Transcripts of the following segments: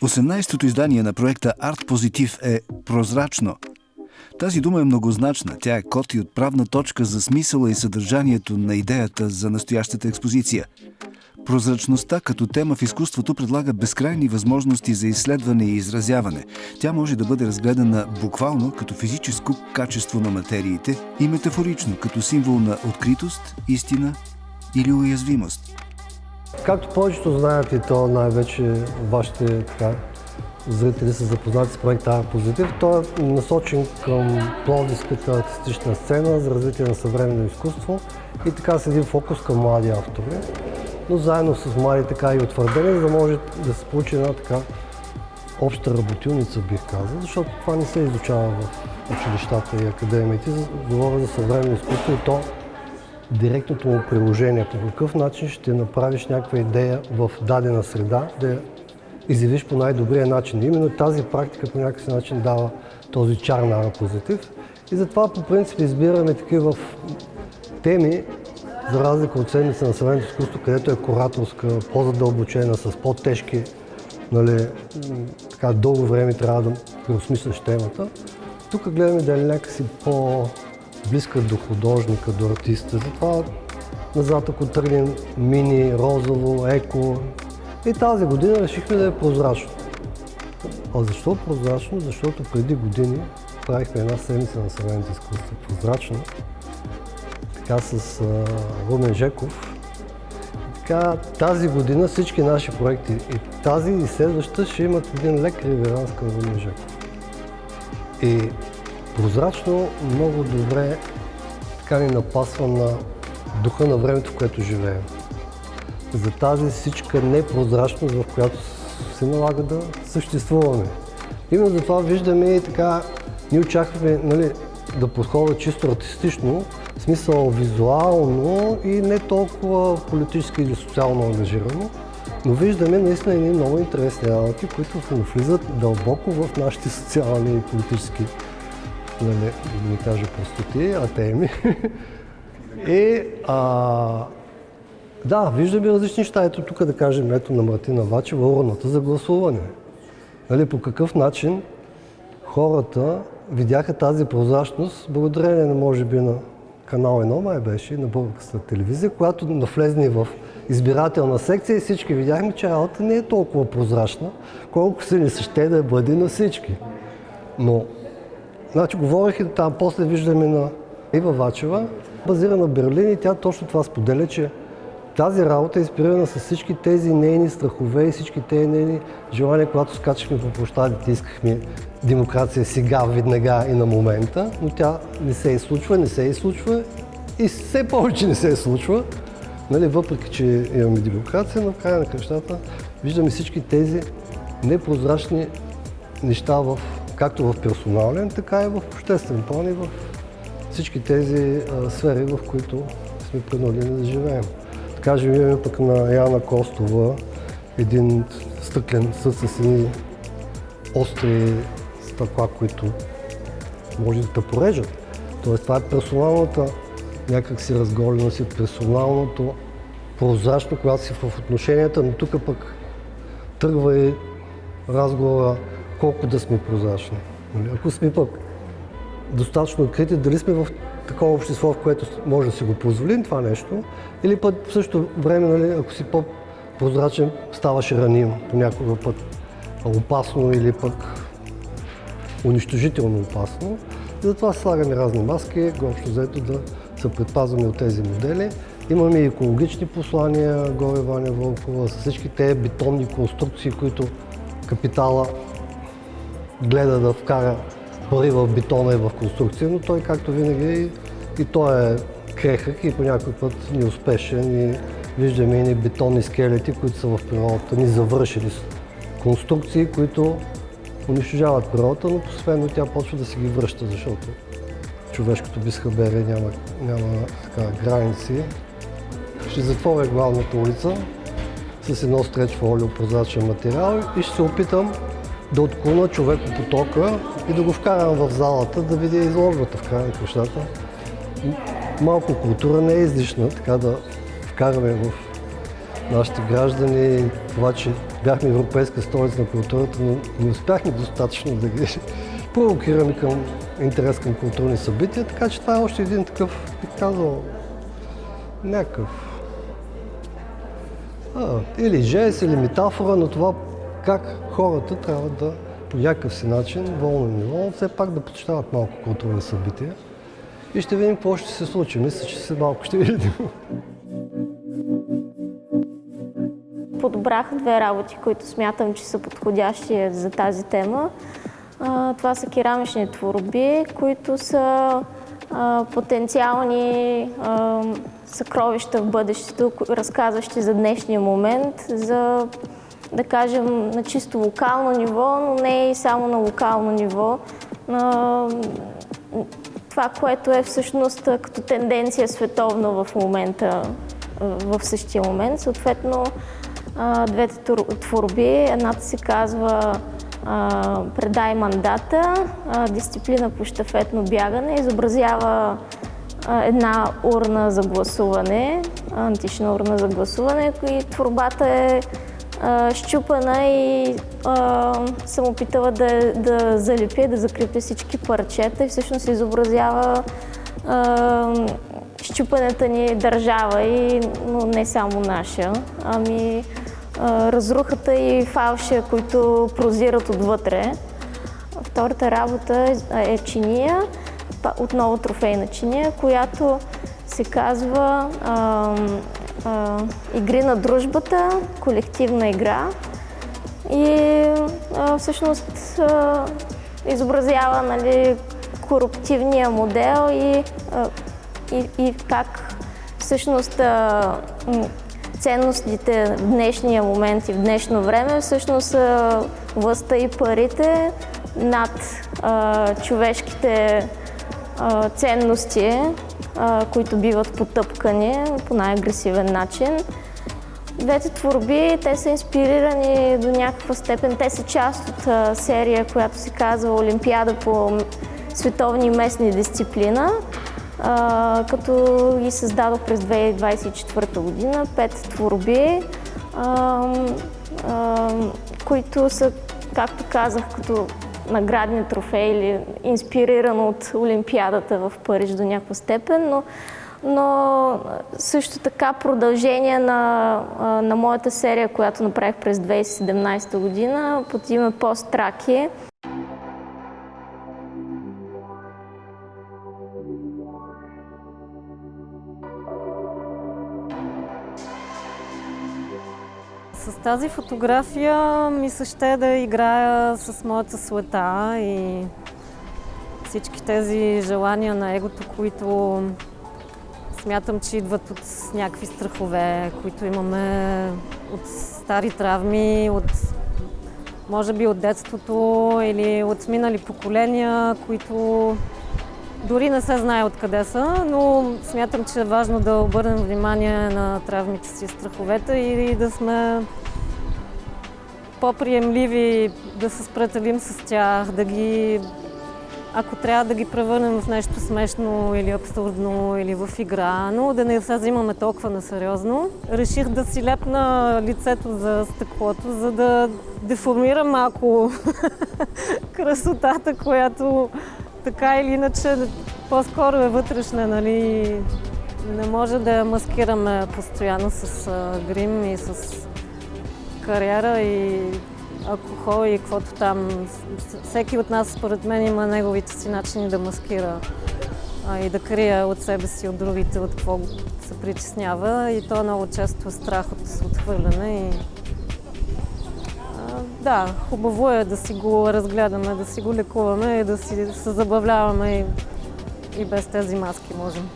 18-то издание на проекта Арт Позитив е прозрачно. Тази дума е многозначна. Тя е код и отправна точка за смисъла и съдържанието на идеята за настоящата експозиция. Прозрачността като тема в изкуството предлага безкрайни възможности за изследване и изразяване. Тя може да бъде разгледана буквално като физическо качество на материите и метафорично като символ на откритост, истина или уязвимост. Както повечето знаят, и то най-вече вашите зрители са запознати с проекта Арт Позитив, той е насочен към пловдивската артистична сцена за развитие на съвременно изкуство и така с един фокус към млади автори. Но заедно с млади така и утвърдени, за да може да се получи една така обща работилница, бих казал, защото това не се изучава в училищата и академиите. Говоря за съвременно изкуство и то директното му приложение. По какъв начин ще направиш някаква идея в дадена среда, да я изявиш по най-добрия начин. Именно тази практика по някакъв начин дава този чар на Арт Позитив. И затова по принцип избираме такива теми, за разлика от седмица на съвременното изкуство, където е кураторска, по-задълбочена, с по-тежки, дълго време трябва да преосмисляш темата. Тук гледаме да е някакси по-близка до художника, до артиста. Затова назад, ако тръгнем мини, розово, еко. И тази година решихме да е прозрачно. А защо прозрачно? Защото преди години правихме една седмица на съвременното изкуство прозрачно. Така с Румен Жеков. Така, тази година всички наши проекти и тази и следващата ще имат един лек реверанс към Румен Жеков. И прозрачно много добре така ни напасва на духа на времето, в което живеем. За тази всичка непрозрачност, в която се налага да съществуваме. Именно за това виждаме и така, ние очакваме да подходя чисто артистично, в смисъл визуално и не толкова политически или социално ангажирано, но виждаме наистина едни много интересни работи, които влизат дълбоко в нашите социални и политически, да не кажа простоти, теми. И да, виждаме различни неща. Ето тук да кажем, на Мартина Вачева, урната за гласуване. По какъв начин хората видяха тази прозрачност, благодарение може би на Канал 1 май беше, на българската телевизия, която навлезне в избирателна секция и всички видяхме, че работа не е толкова прозрачна, колко се ни се ще да бъде на всички. Но, говорих и там, после виждаме на Ива Вачева, базирана в Берлин и тя точно това споделя, че тази работа е инспирирана с всички тези нейни страхове и всички тези нейни желания, когато скачахме по площадите, искахме демокрация сега, веднага и на момента, но тя не се изслучва и все повече не се случва. Въпреки, че имаме демокрация, но в края на кращата виждаме всички тези непрозрачни неща, както в персонален, така и в обществен план и в всички тези сфери, в които сме принудени да живеем. Кажем, имаме пък на Яна Костова един стъклен съд с едни остри стъкла, които може да те порежат. Тоест това е персоналната някакси разголеност и персоналното прозрачно, когато си в отношенията, но тук пък тръгва и разговора колко да сме прозрачни. Ако сме пък достатъчно открити, дали сме в такова общество, в което може да си го позволим това нещо, или пък в същото време, ако си по-прозрачен, ставаш раним понякога път опасно или пък унищожително опасно. И затова слагаме разни маски, общо взето да се предпазваме от тези модели. Имаме и екологични послания, горе Ваня Вълкова, с всички тези бетонни конструкции, които капитала гледа да вкара пари в бетона и в конструкция, но той, както винаги, и той е крехък и по някой път неуспешен и виждаме и бетонни скелети, които са в природата ни завършили конструкции, които унищожават природата, но постепенно тя почва да си ги връща, защото човешкото безхаберие няма граници. Ще затворя главната улица с едно стреч фолио прозрачен материал и ще се опитам да отклоня човекопотока и да го вкарам в залата, да видя изложбата в края на кращата. Малко култура не е излишна, така да вкараме в нашите граждани. Това, че бяхме Европейска столица на културата, но не успяхме достатъчно да ги провокираме към интерес към културни събития, така че това е още един такъв, бих казал, някакъв или жест, или метафора на това как хората трябва да по някакъв си начин, волно и неволно, все пак да почитават малко културни събития. И ще видим какво ще се случи. Мисля, че малко ще видим. Подобрах две работи, които смятам, че са подходящи за тази тема. Това са керамични творби, които са потенциални съкровища в бъдещето, разказващи за днешния момент, за, да кажем, на чисто локално ниво, но не и само на локално ниво. Това, което е всъщност като тенденция световно в момента, в същия момент. Съответно, двете творби, едната се казва "Предай мандата", дисциплина по щафетно бягане, изобразява една урна за гласуване, антична урна за гласуване, и творбата е счупана и съм опитала да залепя, да закрепя всички парчета и всъщност изобразява счупаната ни държава, но не само наша, ами разрухата и фалша, които прозират отвътре. Втората работа е чиния, отново трофейна чиния, която се казва "Игри на дружбата", колективна игра, и всъщност изобразява, нали, корупционния модел и как всъщност ценностите в днешния момент и в днешно време всъщност са властта и парите над човешките ценности, които биват потъпкани по най-агресивен начин. Двете творби, те са инспирирани до някаква степен. Те са част от серия, която се казва "Олимпиада по световни и местни дисциплина", като ги създадох през 2024 година. 5 творби, които са, както казах, като наградни трофеи или инспирирано от Олимпиадата в Париж до някаква степен, но също така продължение на моята серия, която направих през 2017 година под име "Пост-Траки". С тази фотография ми се ще да играя с моята суета и всички тези желания на егото, които смятам, че идват от някакви страхове, които имаме от стари травми, може би от детството или от минали поколения, които дори не се знае откъде са, но смятам, че е важно да обърнем внимание на травмите си, страховете и да сме по-приемливи, да се сприятелим с тях, ако трябва да ги превърнем в нещо смешно или абсурдно или в игра, но да не се взимаме толкова насериозно. Реших да си лепна лицето за стъклото, за да деформирам малко красотата, която така или иначе по-скоро е вътрешна, нали? Не може да я маскираме постоянно с грим и с кариера и алкохол и каквото там. Всеки от нас, според мен, има неговите си начини да маскира и да крие от себе си, от другите, от какво се притеснява. И то много често е страх от отхвърляне. Да, хубаво е да си го разгледаме, да си го лекуваме и да си се забавляваме и без тези маски можем.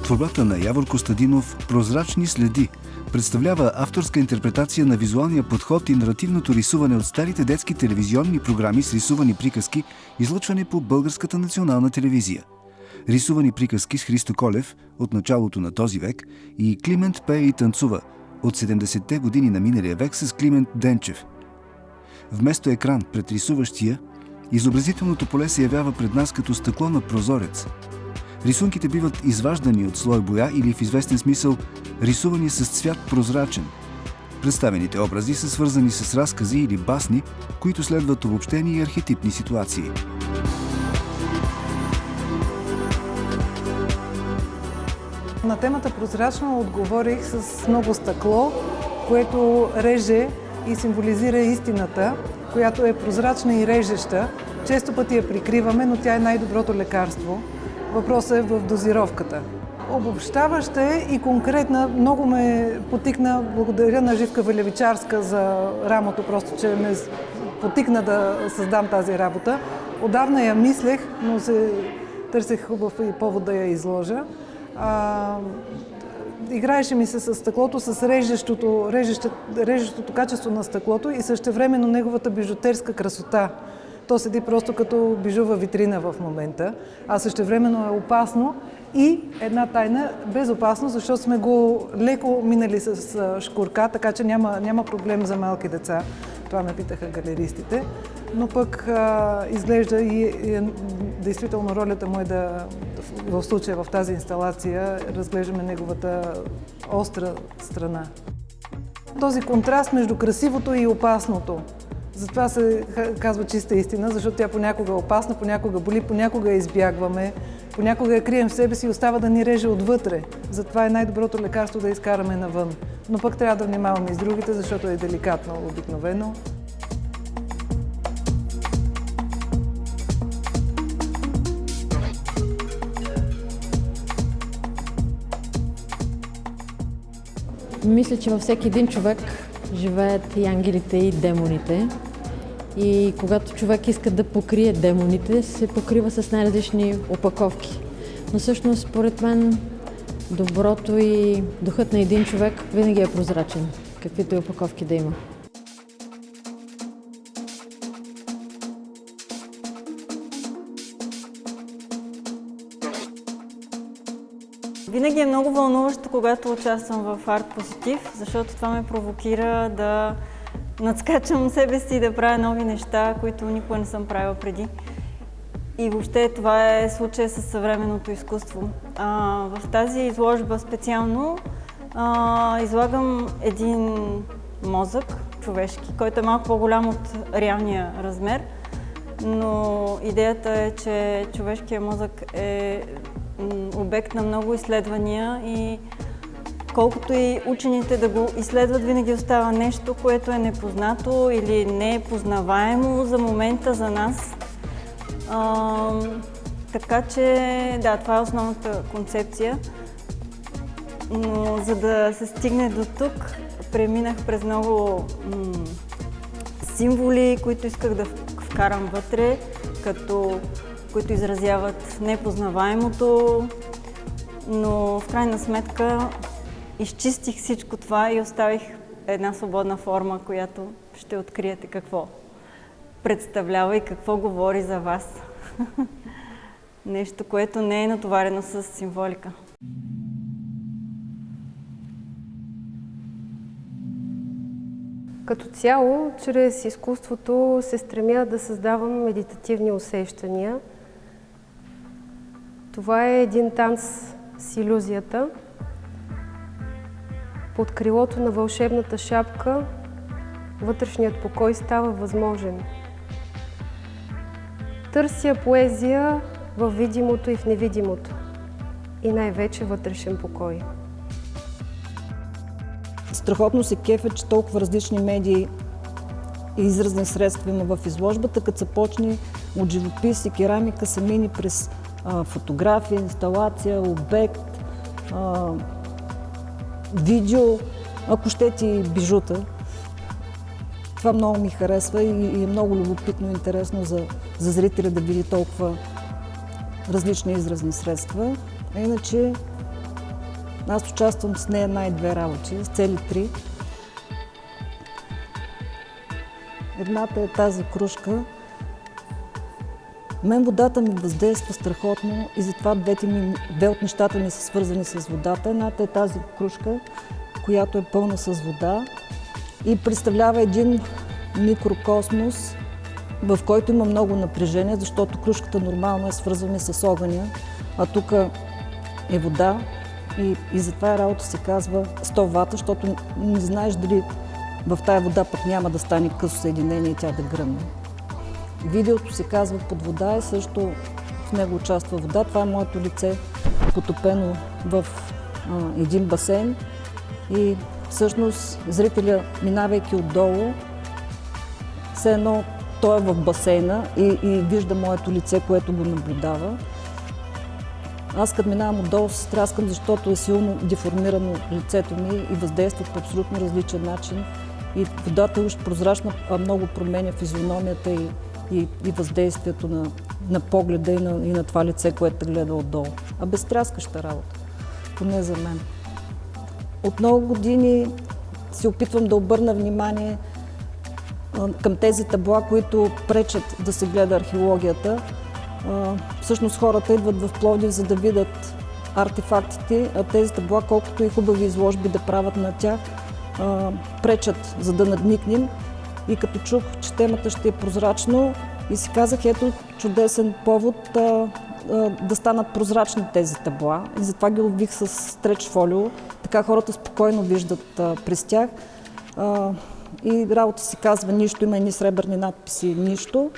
Творбата на Явор Костадинов "Прозрачни следи" представлява авторска интерпретация на визуалния подход и наративното рисуване от старите детски телевизионни програми с рисувани приказки, излъчвани по Българската национална телевизия. Рисувани приказки с Христо Колев от началото на този век и Климент пее и танцува от 70-те години на миналия век с Климент Денчев. Вместо екран пред рисуващия, изобразителното поле се явява пред нас като стъкло на прозорец. Рисунките биват изваждани от слой боя или в известен смисъл рисувани с цвят прозрачен. Представените образи са свързани с разкази или басни, които следват обобщени и архетипни ситуации. На темата прозрачно отговорих с много стъкло, което реже и символизира истината, която е прозрачна и режеща. Често пъти я прикриваме, но тя е най-доброто лекарство. Въпросът е в дозировката. Обобщаваща е и конкретна. Много ме потикна, благодаря на Живка Валевичарска за рамото, просто че ме потикна да създам тази работа. Отдавна я мислех, но се търсех хубав и повод да я изложа. Играеше ми се с стъклото, с режещото качество на стъклото и същевременно неговата бижутерска красота. То седи просто като бижува витрина в момента, а същевременно е опасно и една тайна безопасно, защото сме го леко минали с шкурка, така че няма проблем за малки деца. Това ме питаха галеристите. Но пък изглежда и действително ролята му е в случая в тази инсталация разглеждаме неговата остра страна. Този контраст между красивото и опасното. Затова се казва чиста истина, защото тя понякога е опасна, понякога боли, понякога я избягваме, понякога я крием в себе си и остава да ни реже отвътре. Затова е най-доброто лекарство да изкараме навън. Но пък трябва да внимаваме и с другите, защото е деликатно обикновено. Мисля, че във всеки един човек живеят и ангелите, и демоните. И когато човек иска да покрие демоните, се покрива с най-различни опаковки. Но всъщност, според мен, доброто и духът на един човек винаги е прозрачен, каквито и опаковки да има. Винаги е много вълнуващо, когато участвам в Арт Позитив, защото това ме провокира да надскачам себе си и да правя нови неща, които никога не съм правила преди. И въобще това е случая с съвременното изкуство. В тази изложба специално излагам един мозък, човешки, който е малко по-голям от реалния размер, но идеята е, че човешкият мозък е обект на много изследвания и колкото и учените да го изследват, винаги остава нещо, което е непознато или не е познаваемо за момента за нас. Така че, да, това е основната концепция. Но за да се стигне до тук, преминах през много символи, които исках да вкарам вътре, които изразяват непознаваемото, но в крайна сметка изчистих всичко това и оставих една свободна форма, която ще откриете какво представлява и какво говори за вас. Нещо, което не е натоварено с символика. Като цяло, чрез изкуството се стремя да създавам медитативни усещания. Това е един танц с илюзията. Под крилото на вълшебната шапка вътрешният покой става възможен. Търся поезия в видимото и в невидимото и най-вече вътрешен покой. Страхотно се кефя, че толкова различни медии и изразни средства има в изложбата, като се почне от живопис и керамика, се мини през фотография, инсталация, обект, видео, ако щете и бижута. Това много ми харесва и е много любопитно и интересно за зрителя да види толкова различни изразни средства. Иначе аз участвам с не една и две работи, с цели 3. Едната е тази кружка. Мен водата ми въздейства страхотно и затова две от нещата ми са свързани с водата. Едната е тази кружка, която е пълна с вода и представлява един микрокосмос, в който има много напрежение, защото кружката нормално е свързвана с огъня, а тук е вода и затова работа се казва 100 вата, защото не знаеш дали в тая вода пък няма да стане късо съединение и тя да гръмне. Видеото се казва Под вода и също в него участва вода. Това е моето лице, потопено в един басейн и всъщност зрителя, минавайки отдолу, все едно той е в басейна и вижда моето лице, което го наблюдава. Аз като минавам отдолу се стряскам, защото е силно деформирано лицето ми и въздейства по абсолютно различен начин. И водата е уж прозрачна, а много променя физиономията и въздействието на погледа и на това лице, което гледа отдолу. А безстряскаща работа, поне за мен. От много години се опитвам да обърна внимание към тези табла, които пречат да се гледа археологията. Всъщност хората идват в Пловдив, за да видят артефактите, а тези табла, колкото и хубави изложби да правят на тях, пречат, за да надникнем. И като чух, че темата ще е прозрачно, и си казах, ето чудесен повод да станат прозрачни тези табла. И затова ги обвих с стреч фолио, така хората спокойно виждат през тях. И работа се казва Нищо, има едни сребърни надписи Нищо.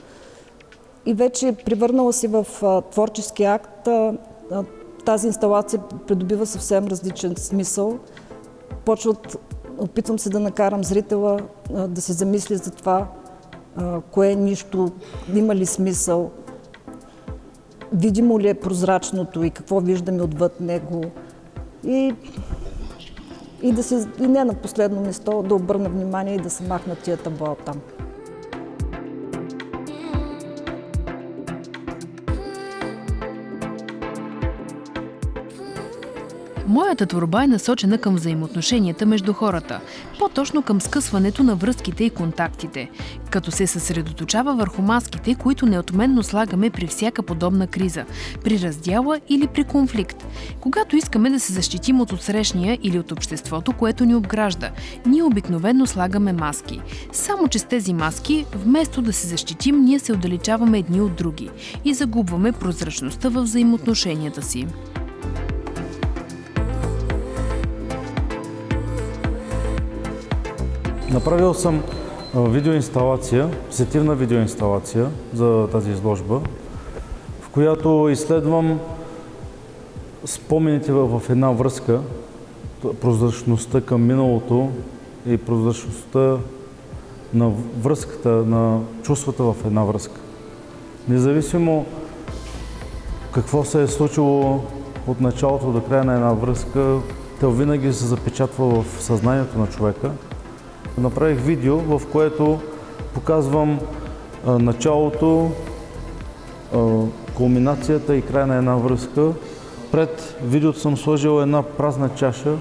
И вече превърнала си в творчески акт, тази инсталация придобива съвсем различен смисъл. Опитвам се да накарам зрителя да се замисли за това, кое е нищо, има ли смисъл, видимо ли е прозрачното и какво виждаме отвъд него. И не на последно место да обърна внимание и да се махнат тия табла оттам. Моята творба е насочена към взаимоотношенията между хората, по-точно към скъсването на връзките и контактите, като се съсредоточава върху маските, които неотменно слагаме при всяка подобна криза, при раздяла или при конфликт. Когато искаме да се защитим от отсрещния или от обществото, което ни обгражда, ние обикновено слагаме маски. Само че с тези маски, вместо да се защитим, ние се отдалечаваме едни от други и загубваме прозрачността във взаимоотношенията си. Направил съм видеоинсталация, сетивна видеоинсталация за тази изложба, в която изследвам спомените в една връзка, прозрачността към миналото и прозрачността на връзката, на чувствата в една връзка. Независимо какво се е случило от началото до края на една връзка, тя винаги се запечатва в съзнанието на човека. Направих видео, в което показвам началото, кулминацията и края на една връзка. Пред видеото съм сложил една празна чаша,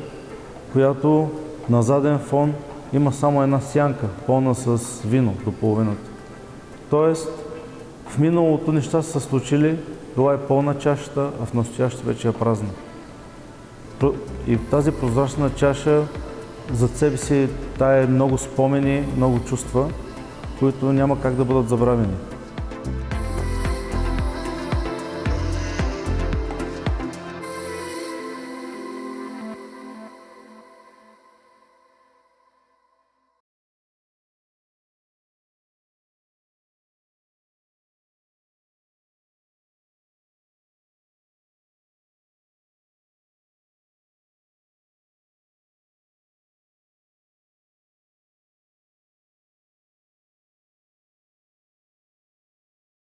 която на заден фон има само една сянка, пълна с вино до половината. Тоест, в миналото неща са се случили, била е пълна чашата, а в настоящето вече е празна. И тази прозрачна чаша зад себе си тая много спомени, много чувства, които няма как да бъдат забравени.